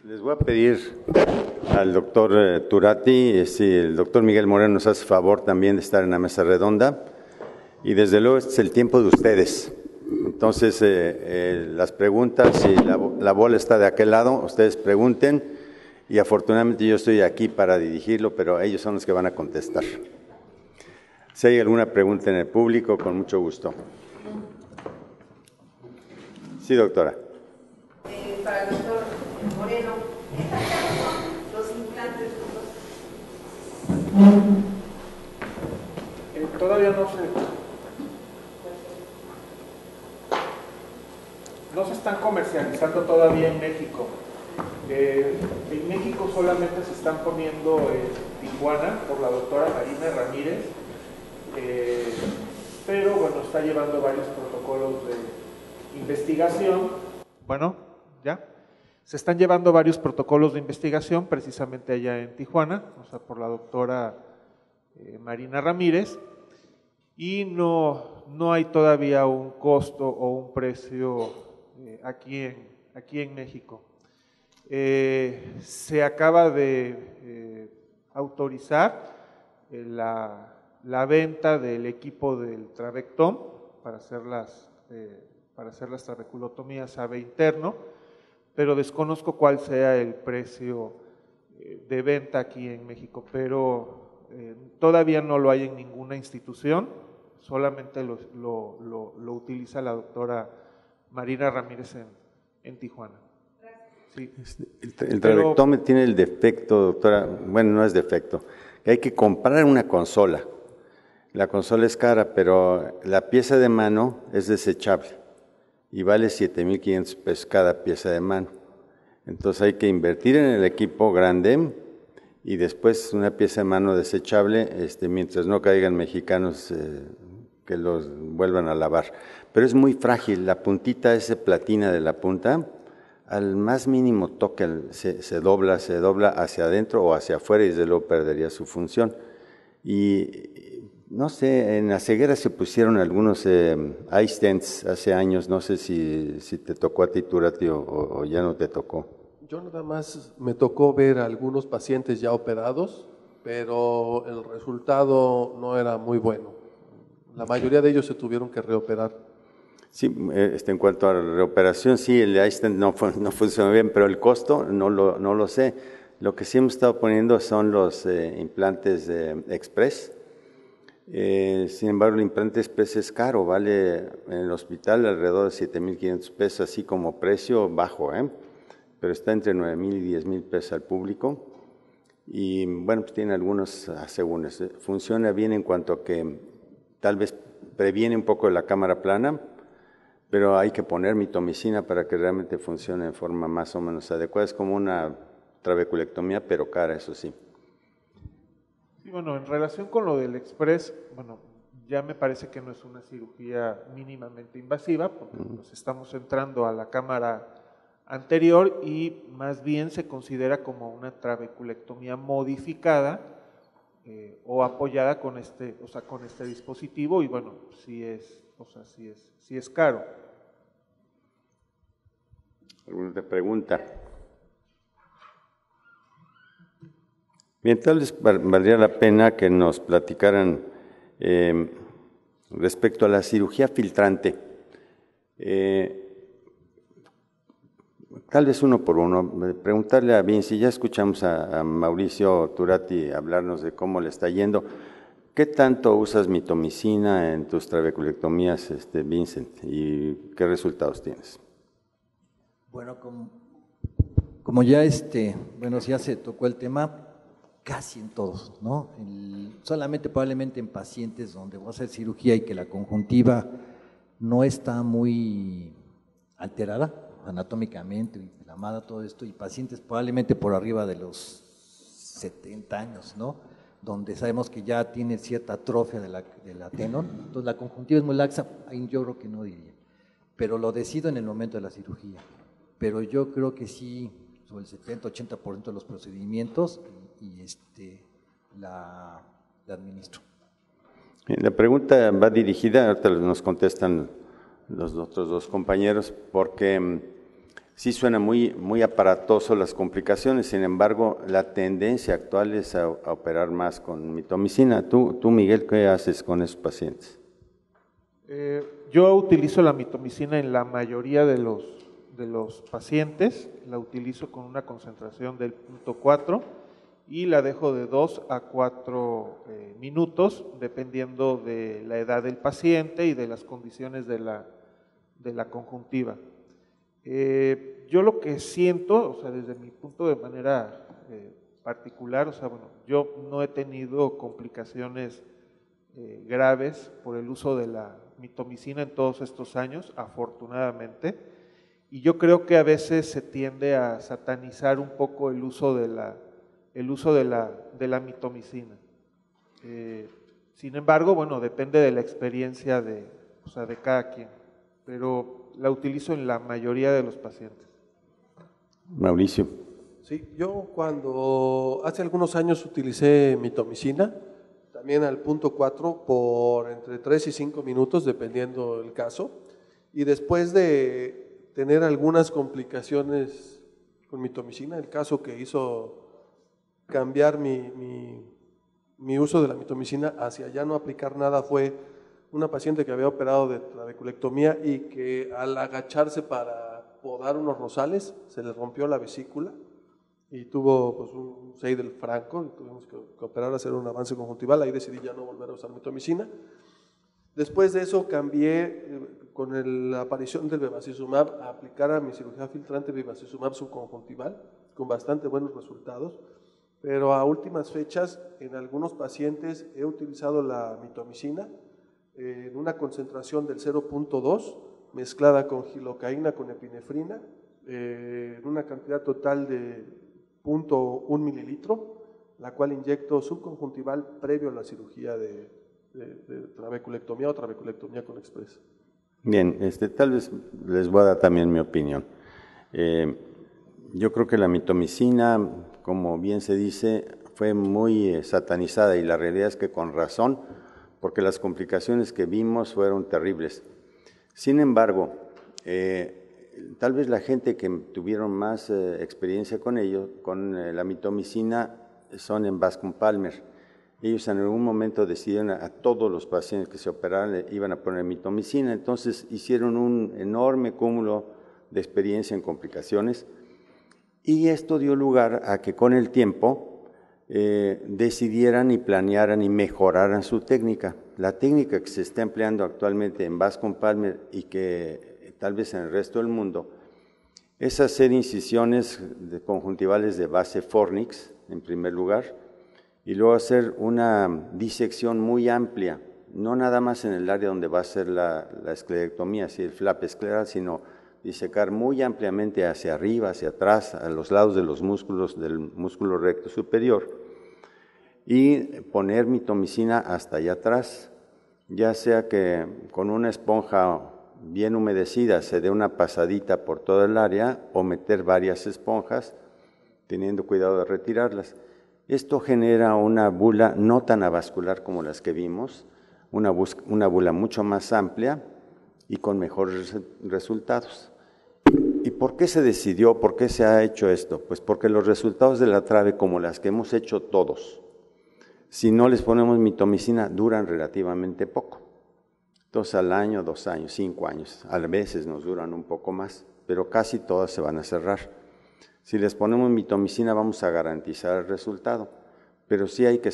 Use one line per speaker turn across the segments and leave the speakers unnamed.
Les voy a pedir al doctor Turati, si el doctor Miguel Moreno nos hace favor también de estar en la mesa redonda, y desde luego este es el tiempo de ustedes. Entonces, las preguntas, si la bola está de aquel lado, ustedes pregunten, y afortunadamente yo estoy aquí para dirigirlo, pero ellos son los que van a contestar. Si hay alguna pregunta en el público, con mucho gusto. Sí, doctora.
Para el doctor Moreno, ¿estas son los implantes?
Todavía no se están comercializando todavía en México. En México solamente se están poniendo en Tijuana por la doctora Marina Ramírez, pero bueno, está llevando varios protocolos de investigación. Bueno, ya. Se están llevando varios protocolos de investigación precisamente allá en Tijuana, o sea, por la doctora Marina Ramírez, y no hay todavía un costo o un precio aquí en México. Se acaba de autorizar la venta del equipo del Travectom para hacer las trabeculotomías AB interno, pero desconozco cuál sea el precio de venta aquí en México, pero todavía no lo hay en ninguna institución, solamente lo utiliza la doctora Marina Ramírez en Tijuana. Sí.
El Travectom tiene el defecto, doctora, bueno, no es defecto, que hay que comprar una consola. La consola es cara, pero la pieza de mano es desechable y vale 7,500 pesos cada pieza de mano. Entonces hay que invertir en el equipo grande y después una pieza de mano desechable, mientras no caigan mexicanos que los vuelvan a lavar. Pero es muy frágil, la puntita, esa platina de la punta, al más mínimo toque se dobla hacia adentro o hacia afuera y desde luego perdería su función. Y no sé, en la ceguera se pusieron algunos eye stents hace años, no sé si te tocó a ti, Turati, o ya no te tocó.
Yo nada más me tocó ver a algunos pacientes ya operados, pero el resultado no era muy bueno. La mayoría de ellos se tuvieron que reoperar.
Sí, en cuanto a la reoperación, sí, el eye stent no funcionó bien, pero el costo no lo sé. Lo que sí hemos estado poniendo son los implantes Express. Sin embargo, el implante Express es caro, vale en el hospital alrededor de 7,500 pesos, así como precio bajo, pero está entre 9,000 y 10,000 pesos al público. Y bueno, pues tiene algunos asegúnes. Funciona bien en cuanto a que tal vez previene un poco de la cámara plana, pero hay que poner mitomicina para que realmente funcione de forma más o menos adecuada. Es como una trabeculectomía, pero cara, eso sí.
Sí, bueno, en relación con lo del Express, bueno, ya me parece que no es una cirugía mínimamente invasiva, porque nos estamos entrando a la cámara anterior y más bien se considera como una trabeculectomía modificada o apoyada con este dispositivo, y bueno, sí es caro.
¿Alguna otra pregunta? Bien, tal vez valdría la pena que nos platicaran respecto a la cirugía filtrante. Tal vez uno por uno, preguntarle a Vinci, ya escuchamos a Mauricio Turati hablarnos de cómo le está yendo. ¿Qué tanto usas mitomicina en tus trabeculectomías, Vincent, y qué resultados tienes?
Bueno, como ya ya se tocó el tema, casi en todos, ¿no? Solamente probablemente en pacientes donde voy a hacer cirugía y que la conjuntiva no está muy alterada anatómicamente, inflamada, todo esto, y pacientes probablemente por arriba de los 70 años, ¿no? Donde sabemos que ya tiene cierta atrofia de la tenón, entonces la conjuntiva es muy laxa, ahí yo creo que no diría, pero lo decido en el momento de la cirugía, pero yo creo que sí, sobre el 70-80% de los procedimientos la administro.
La pregunta va dirigida, ahorita nos contestan los otros dos compañeros, porque Sí suena muy aparatoso las complicaciones, sin embargo, la tendencia actual es a operar más con mitomicina. Tú, Miguel, ¿qué haces con esos pacientes?
Yo utilizo la mitomicina en la mayoría de los pacientes, la utilizo con una concentración del 0.4 y la dejo de 2 a 4 minutos, dependiendo de la edad del paciente y de las condiciones de la conjuntiva. Yo lo que siento, o sea, desde mi punto de manera particular, o sea, bueno, yo no he tenido complicaciones graves por el uso de la mitomicina en todos estos años, afortunadamente, y yo creo que a veces se tiende a satanizar un poco el uso de la mitomicina. Sin embargo, bueno, depende de la experiencia de cada quien, pero la utilizo en la mayoría de los pacientes.
Mauricio.
Sí, yo cuando hace algunos años utilicé mitomicina, también al 0.4 por entre 3 y 5 minutos, dependiendo del caso, y después de tener algunas complicaciones con mitomicina, el caso que hizo cambiar mi uso de la mitomicina hacia ya no aplicar nada fue una paciente que había operado de trabeculectomía y que al agacharse para podar unos rosales se le rompió la vesícula y tuvo pues, un Seidel franco, y tuvimos que operar, hacer un avance conjuntival. Ahí decidí ya no volver a usar mitomicina. Después de eso cambié con la aparición del bevacizumab a aplicar a mi cirugía filtrante bevacizumab subconjuntival con bastante buenos resultados, pero a últimas fechas en algunos pacientes he utilizado la mitomicina en una concentración del 0.2 mezclada con gilocaína con epinefrina en una cantidad total de 0.1 mililitro, la cual inyecto subconjuntival previo a la cirugía de trabeculectomía o trabeculectomía con Express.
Bien, tal vez les voy a dar también mi opinión. Yo creo que la mitomicina, como bien se dice, fue muy satanizada, y la realidad es que con razón, porque las complicaciones que vimos fueron terribles. Sin embargo, tal vez la gente que tuvieron más experiencia con ello, con la mitomicina, son en Bascom Palmer. Ellos en algún momento decidieron a todos los pacientes que se operaran le iban a poner mitomicina, entonces hicieron un enorme cúmulo de experiencia en complicaciones, y esto dio lugar a que con el tiempo decidieran y planearan y mejoraran su técnica. La técnica que se está empleando actualmente en Bascom Palmer y que tal vez en el resto del mundo es hacer incisiones conjuntivales de base Fornix, en primer lugar, y luego hacer una disección muy amplia, no nada más en el área donde va a ser la esclerectomía, así el flap escleral, sino disecar muy ampliamente hacia arriba, hacia atrás, a los lados de los músculos del músculo recto superior, y poner mitomicina hasta allá atrás, ya sea que con una esponja bien humedecida se dé una pasadita por todo el área, o meter varias esponjas, teniendo cuidado de retirarlas. Esto genera una bula no tan avascular como las que vimos, una bula mucho más amplia y con mejores resultados. ¿Y por qué se decidió, por qué se ha hecho esto? Pues porque los resultados de la trave, como las que hemos hecho todos, si no les ponemos mitomicina, duran relativamente poco. Entonces al año, 2 años, 5 años, a veces nos duran un poco más, pero casi todas se van a cerrar. Si les ponemos mitomicina vamos a garantizar el resultado, pero sí hay que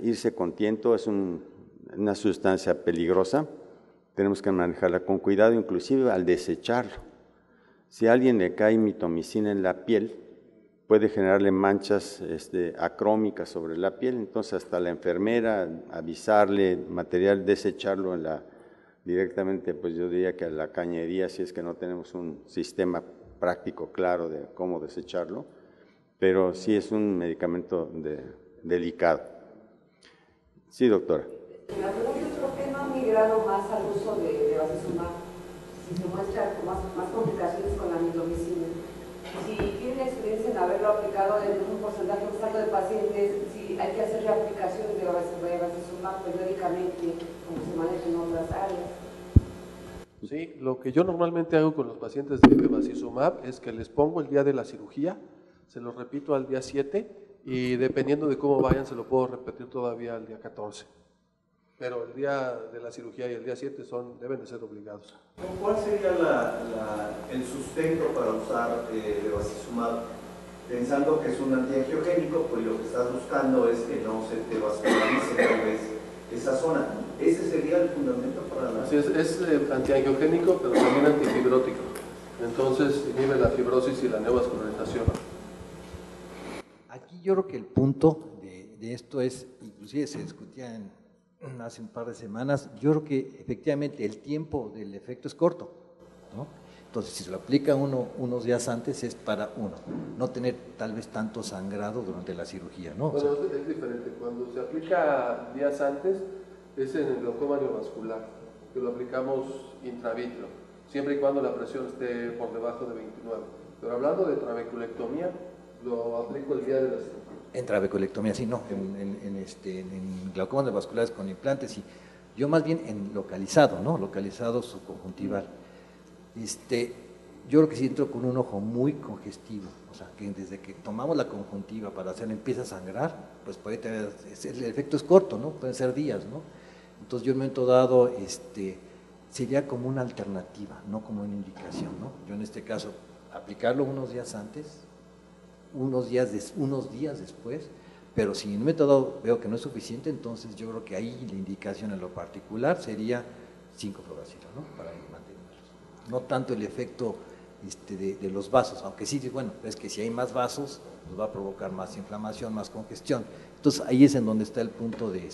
irse con tiento, es una sustancia peligrosa, tenemos que manejarla con cuidado, inclusive al desecharlo. Si a alguien le cae mitomicina en la piel, puede generarle manchas acrómicas sobre la piel, entonces hasta la enfermera avisarle, material, desecharlo directamente, pues yo diría que a la cañería, si es que no tenemos un sistema práctico claro de cómo desecharlo, pero sí es un medicamento delicado. Sí, doctora.
La pregunta es por qué no han migrado más al uso de bevacizumab, si se muestra más complicaciones con la mitomicina. Si tienen experiencia en haberlo aplicado en un porcentaje más alto de pacientes, si hay que hacer reaplicaciones de bevacizumab periódicamente, como se maneja en otras áreas.
Sí, lo que yo normalmente hago con los pacientes de bevacizumab es que les pongo el día de la cirugía, se los repito al día 7 y dependiendo de cómo vayan se lo puedo repetir todavía al día 14. Pero el día de la cirugía y el día 7 deben de ser obligados.
¿Cuál sería el sustento para usar bevacizumab? Pensando que es un antiangiogénico, pues lo que estás buscando es que no se te vascularice tal vez esa zona. ¿Ese sería el fundamento para la...?
Así es antiangiogénico, pero también antifibrótico. Entonces inhibe la fibrosis y la neovascularización.
Aquí yo creo que el punto de esto es, inclusive se discutía hace un par de semanas, yo creo que efectivamente el tiempo del efecto es corto, ¿no? Entonces, si se lo aplica unos días antes, es para no tener tal vez tanto sangrado durante la cirugía, ¿no?
Bueno, es diferente. Cuando se aplica días antes, es en el glaucoma neovascular, que lo aplicamos intravitro, siempre y cuando la presión esté por debajo de 29. Pero hablando de trabeculectomía, lo aplico el día de la cirugía.
En trabeculectomía, sí, no, en glaucomas neovasculares con implantes, y yo más bien en localizado, ¿no? Localizado subconjuntival. Yo creo que si entro con un ojo muy congestivo, o sea, que desde que tomamos la conjuntiva para hacerlo empieza a sangrar, pues puede tener, el efecto es corto, ¿no? Pueden ser días, ¿no? Entonces yo en un momento dado, sería como una alternativa, no como una indicación, ¿no? Yo en este caso, aplicarlo unos días antes, unos días después, pero si en un momento dado veo que no es suficiente, entonces yo creo que ahí la indicación en lo particular sería 5-fluoracilo, ¿no? Para mantenerlos. No tanto el efecto de los vasos, aunque sí, bueno, es que si hay más vasos, pues va a provocar más inflamación, más congestión. Entonces ahí es en donde está el punto de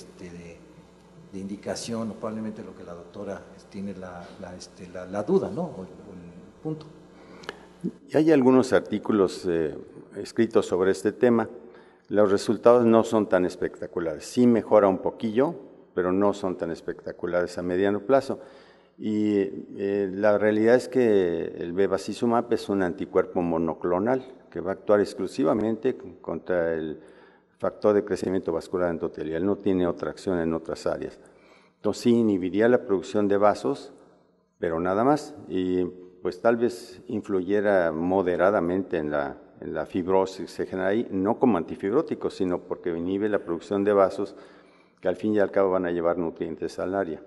indicación, o probablemente lo que la doctora tiene la duda, ¿no? O el punto.
Y hay algunos artículos escritos sobre este tema. Los resultados no son tan espectaculares. Sí mejora un poquillo, pero no son tan espectaculares a mediano plazo. Y la realidad es que el bevacizumab es un anticuerpo monoclonal que va a actuar exclusivamente contra el factor de crecimiento vascular endotelial. No tiene otra acción en otras áreas. Entonces sí inhibiría la producción de vasos, pero nada más. Y pues tal vez influyera moderadamente en la fibrosis que se genera ahí, no como antifibrótico, sino porque inhibe la producción de vasos que al fin y al cabo van a llevar nutrientes al área.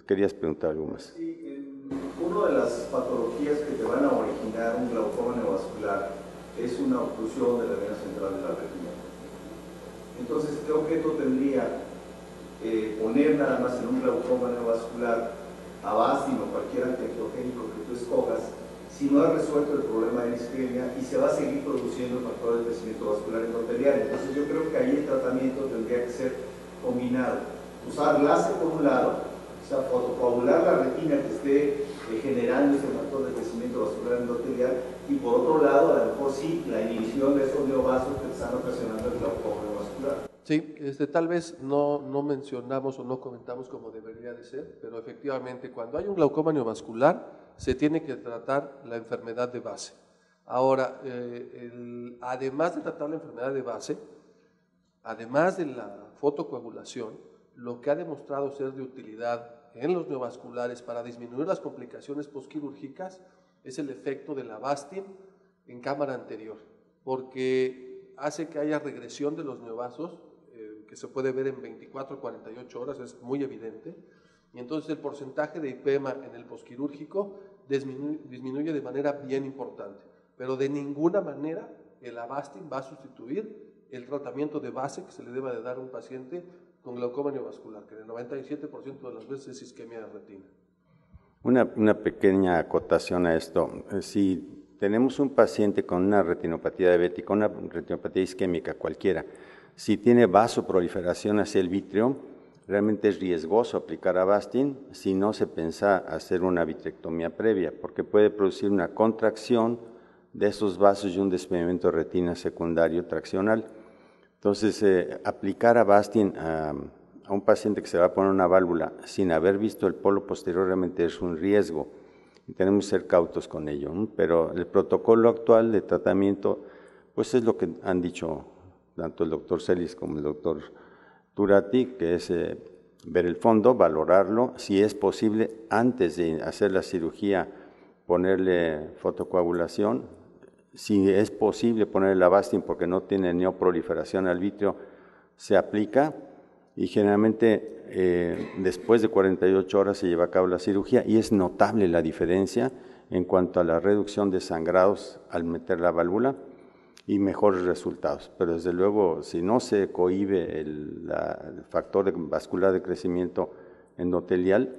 ¿Querías preguntar algo más?
Sí, una de las patologías que te van a originar un glaucoma neovascular es una oclusión de la vena central de la retina. Entonces, ¿qué objeto tendría poner nada más en un glaucoma neovascular Avastin o cualquier antiangiogénico que tú escojas, si no has resuelto el problema de la isquemia y se va a seguir produciendo factores de crecimiento vascular endotelial? Entonces yo creo que ahí el tratamiento tendría que ser combinado. Usar láser por un lado, o sea, fotocoagular la retina que esté generando ese factor de crecimiento vascular endotelial, y por otro lado, a lo mejor sí, la inhibición de esos neovasos que están ocasionando el glaucoma neovascular.
Sí, tal vez no mencionamos o no comentamos como debería de ser, pero efectivamente cuando hay un glaucoma neovascular se tiene que tratar la enfermedad de base. Ahora, además de tratar la enfermedad de base, además de la fotocoagulación, lo que ha demostrado ser de utilidad en los neovasculares para disminuir las complicaciones postquirúrgicas es el efecto del Avastin en cámara anterior, porque hace que haya regresión de los neovasos, que se puede ver en 24 a 48 horas, es muy evidente, y entonces el porcentaje de IPEMA en el postquirúrgico disminuye de manera bien importante, pero de ninguna manera el Avastin va a sustituir el tratamiento de base que se le deba de dar a un paciente con glaucoma neovascular, que en el 97% de las veces es isquemia de retina.
Una pequeña acotación a esto. Si tenemos un paciente con una retinopatía diabética, una retinopatía isquémica cualquiera, si tiene vasoproliferación hacia el vítreo, realmente es riesgoso aplicar Avastin si no se piensa hacer una vitrectomía previa, porque puede producir una contracción de esos vasos y un desprendimiento de retina secundario traccional. Entonces, aplicar Avastin a un paciente que se va a poner una válvula sin haber visto el polo posterior realmente es un riesgo y tenemos que ser cautos con ello, ¿no? Pero el protocolo actual de tratamiento, pues es lo que han dicho tanto el doctor Celis como el doctor Turati, que es ver el fondo, valorarlo, si es posible antes de hacer la cirugía ponerle fotocoagulación, si es posible ponerle Avastin porque no tiene neoproliferación al vítreo, se aplica y generalmente después de 48 horas se lleva a cabo la cirugía y es notable la diferencia en cuanto a la reducción de sangrados al meter la válvula y mejores resultados. Pero desde luego, si no se cohíbe el factor vascular de crecimiento endotelial,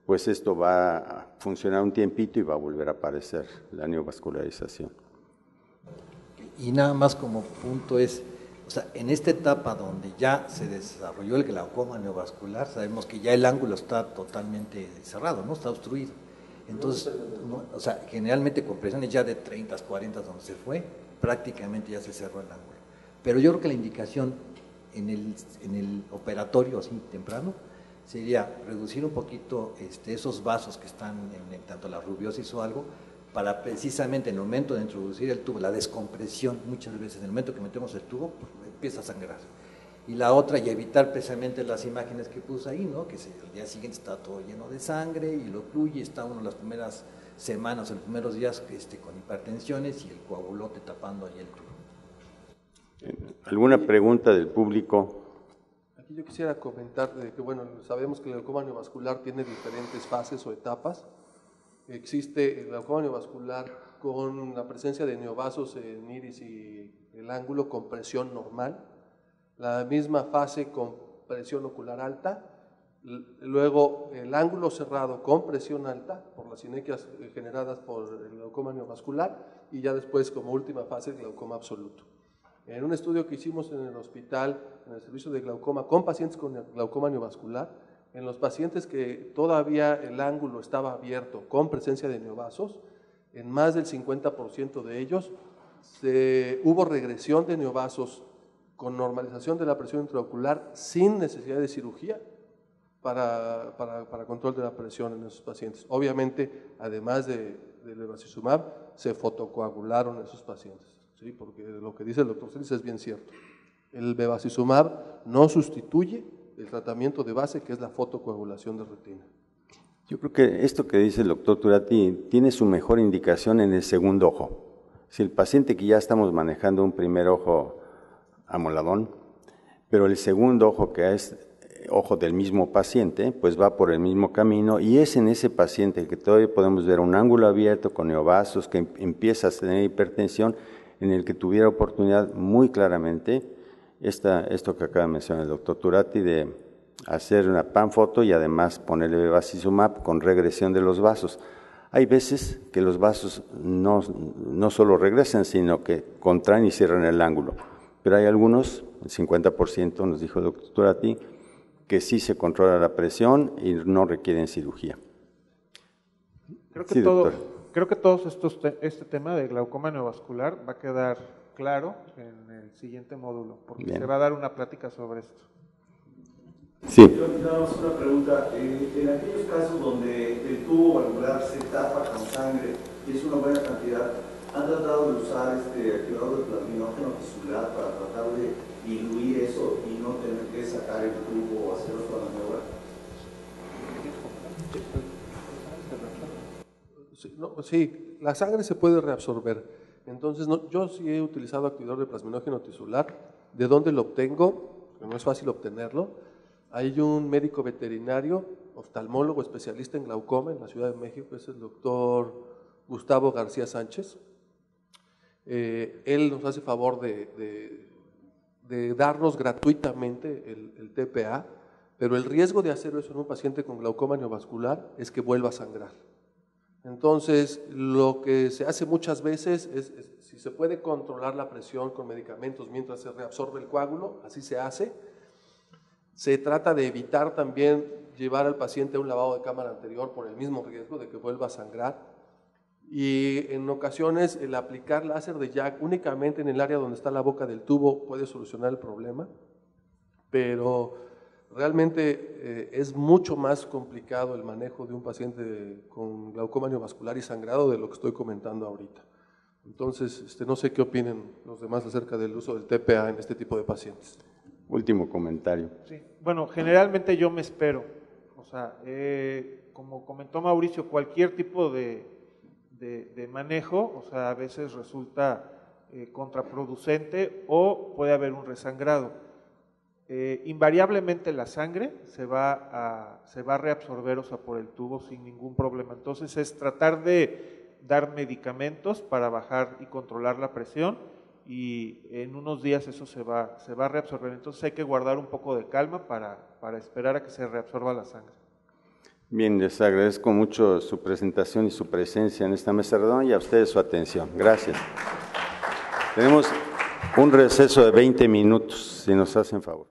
pues esto va a funcionar un tiempito y va a volver a aparecer la neovascularización.
Y nada más como punto es, o sea, en esta etapa donde ya se desarrolló el glaucoma neovascular, sabemos que ya el ángulo está totalmente cerrado, ¿no? Está obstruido. Entonces, o sea, generalmente con presiones ya de 30, 40 donde se fue, prácticamente ya se cerró el ángulo. Pero yo creo que la indicación en el operatorio así temprano sería reducir un poquito esos vasos que están en tanto la rubiosis o algo, para precisamente en el momento de introducir el tubo, la descompresión, muchas veces en el momento que metemos el tubo, pues, empieza a sangrar. Y la otra, y evitar precisamente las imágenes que puse ahí, ¿no? Que el día siguiente está todo lleno de sangre y lo ocluye, está uno las primeras semanas, los primeros días con hipertensiones y el coagulote tapando ahí el tubo.
¿Alguna pregunta del público?
Aquí yo quisiera comentar que, bueno, sabemos que el glaucoma neovascular tiene diferentes fases o etapas. Existe el glaucoma neovascular con la presencia de neovasos en iris y el ángulo con presión normal, la misma fase con presión ocular alta, luego el ángulo cerrado con presión alta por las sinequias generadas por el glaucoma neovascular y ya después como última fase el glaucoma absoluto. En un estudio que hicimos en el hospital, en el servicio de glaucoma, con pacientes con glaucoma neovascular, en los pacientes que todavía el ángulo estaba abierto con presencia de neovasos, en más del 50% de ellos hubo regresión de neovasos con normalización de la presión intraocular sin necesidad de cirugía para control de la presión en esos pacientes. Obviamente, además del bevacizumab, se fotocoagularon esos pacientes, ¿sí? Porque lo que dice el doctor Celis es bien cierto. El bevacizumab no sustituye el tratamiento de base, que es la fotocoagulación de retina.
Yo creo que esto que dice el doctor Turati tiene su mejor indicación en el segundo ojo. Si el paciente que ya estamos manejando un primer ojo amoladón, pero el segundo ojo que es ojo del mismo paciente, pues va por el mismo camino y es en ese paciente que todavía podemos ver un ángulo abierto con neovasos, que empieza a tener hipertensión, en el que tuviera oportunidad muy claramente esto que acaba de mencionar el doctor Turati, de hacer una panfoto y además ponerle bevacizumab con regresión de los vasos. Hay veces que los vasos no solo regresan, sino que contraen y cierran el ángulo. Pero hay algunos, el 50% nos dijo el doctor Turati, que sí se controla la presión y no requieren cirugía.
Creo que este tema de glaucoma neovascular va a quedar claro en el siguiente módulo, porque
Bien.
se va a dar una plática sobre esto.
Sí.
Yo nada más una pregunta. En aquellos casos donde el tubo valvular se tapa con sangre y es una buena cantidad, ¿han tratado de usar activador de plasminógeno tisular para tratar de diluir eso y no tener que sacar el tubo o hacer otra maniobra?
Sí, la sangre se puede reabsorber. Entonces, yo sí he utilizado activador de plasminógeno tisular. ¿De dónde lo obtengo? No es fácil obtenerlo. Hay un médico veterinario, oftalmólogo, especialista en glaucoma en la Ciudad de México, es el doctor Gustavo García Sánchez. Él nos hace favor de darnos gratuitamente el TPA, pero el riesgo de hacer eso en un paciente con glaucoma neovascular es que vuelva a sangrar. Entonces, lo que se hace muchas veces es si se puede controlar la presión con medicamentos mientras se reabsorbe el coágulo, así se hace. Se trata de evitar también llevar al paciente a un lavado de cámara anterior por el mismo riesgo de que vuelva a sangrar. Y en ocasiones el aplicar láser de Jack únicamente en el área donde está la boca del tubo puede solucionar el problema, pero realmente es mucho más complicado el manejo de un paciente con glaucoma neovascular y sangrado de lo que estoy comentando ahorita. Entonces, no sé qué opinen los demás acerca del uso del TPA en este tipo de pacientes.
Último comentario.
Sí, bueno, generalmente yo me espero, o sea, como comentó Mauricio, cualquier tipo de manejo, o sea, a veces resulta contraproducente o puede haber un resangrado. Invariablemente la sangre se va a reabsorber, o sea, por el tubo sin ningún problema. Entonces es tratar de dar medicamentos para bajar y controlar la presión, y en unos días eso se va a reabsorber. Entonces hay que guardar un poco de calma para esperar a que se reabsorba la sangre.
Bien, les agradezco mucho su presentación y su presencia en esta mesa redonda y a ustedes su atención. Gracias. Tenemos un receso de 20 minutos, si nos hacen favor.